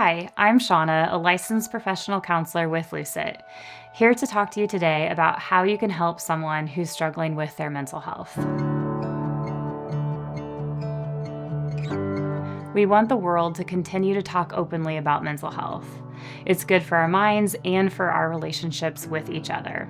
Hi, I'm Shauna, a licensed professional counselor with Lucet, here to talk to you today about how you can help someone who's struggling with their mental health. We want the world to continue to talk openly about mental health. It's good for our minds and for our relationships with each other.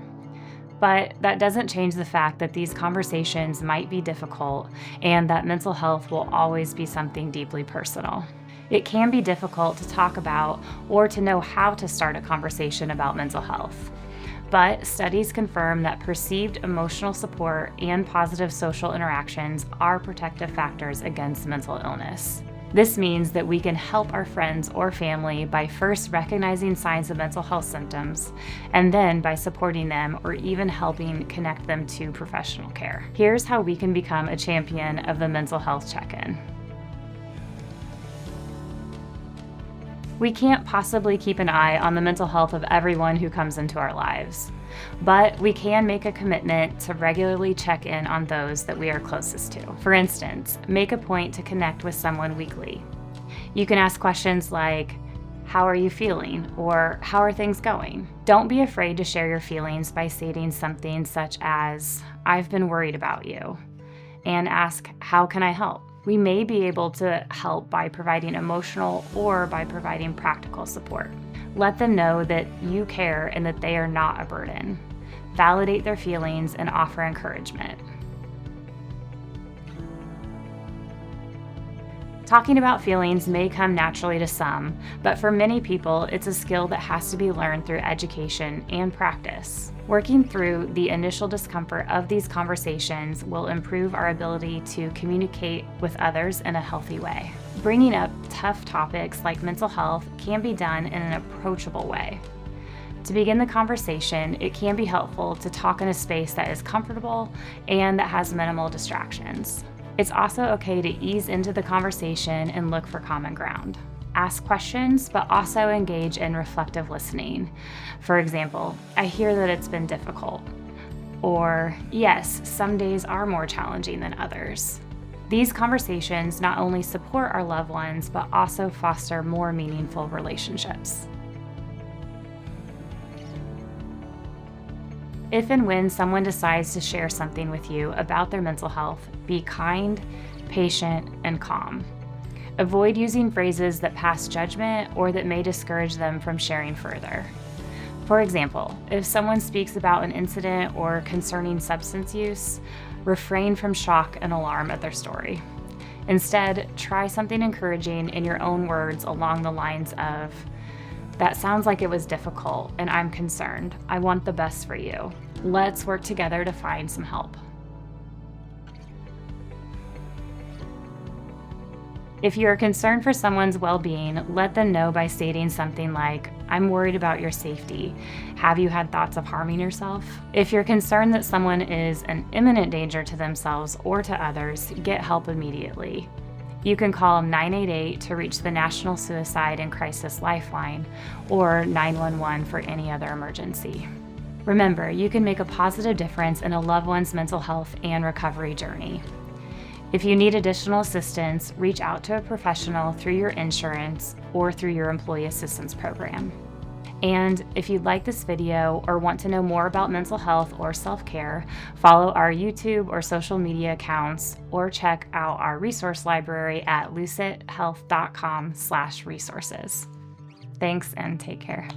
But that doesn't change the fact that these conversations might be difficult and that mental health will always be something deeply personal. It can be difficult to talk about or to know how to start a conversation about mental health. But studies confirm that perceived emotional support and positive social interactions are protective factors against mental illness. This means that we can help our friends or family by first recognizing signs of mental health symptoms, and then by supporting them or even helping connect them to professional care. Here's how we can become a champion of the mental health check-in. We can't possibly keep an eye on the mental health of everyone who comes into our lives, but we can make a commitment to regularly check in on those that we are closest to. For instance, make a point to connect with someone weekly. You can ask questions like, "How are you feeling?" or "How are things going?" Don't be afraid to share your feelings by stating something such as, "I've been worried about you," and ask, "How can I help?" We may be able to help by providing emotional or by providing practical support. Let them know that you care and that they are not a burden. Validate their feelings and offer encouragement. Talking about feelings may come naturally to some, but for many people, it's a skill that has to be learned through education and practice. Working through the initial discomfort of these conversations will improve our ability to communicate with others in a healthy way. Bringing up tough topics like mental health can be done in an approachable way. To begin the conversation, it can be helpful to talk in a space that is comfortable and that has minimal distractions. It's also okay to ease into the conversation and look for common ground. Ask questions, but also engage in reflective listening. For example, "I hear that it's been difficult," or "Yes, some days are more challenging than others." These conversations not only support our loved ones, but also foster more meaningful relationships. If and when someone decides to share something with you about their mental health, be kind, patient, and calm. Avoid using phrases that pass judgment or that may discourage them from sharing further. For example, if someone speaks about an incident or concerning substance use, refrain from shock and alarm at their story. Instead, try something encouraging in your own words along the lines of, "That sounds like it was difficult, and I'm concerned. I want the best for you. Let's work together to find some help." If you are concerned for someone's well-being, let them know by stating something like, "I'm worried about your safety. Have you had thoughts of harming yourself?" If you're concerned that someone is an imminent danger to themselves or to others, get help immediately. You can call 988 to reach the National Suicide and Crisis Lifeline or 911 for any other emergency. Remember, you can make a positive difference in a loved one's mental health and recovery journey. If you need additional assistance, reach out to a professional through your insurance or through your employee assistance program. And if you'd like this video or want to know more about mental health or self-care, follow our YouTube or social media accounts or check out our resource library at lucethealth.com/resources. Thanks and take care.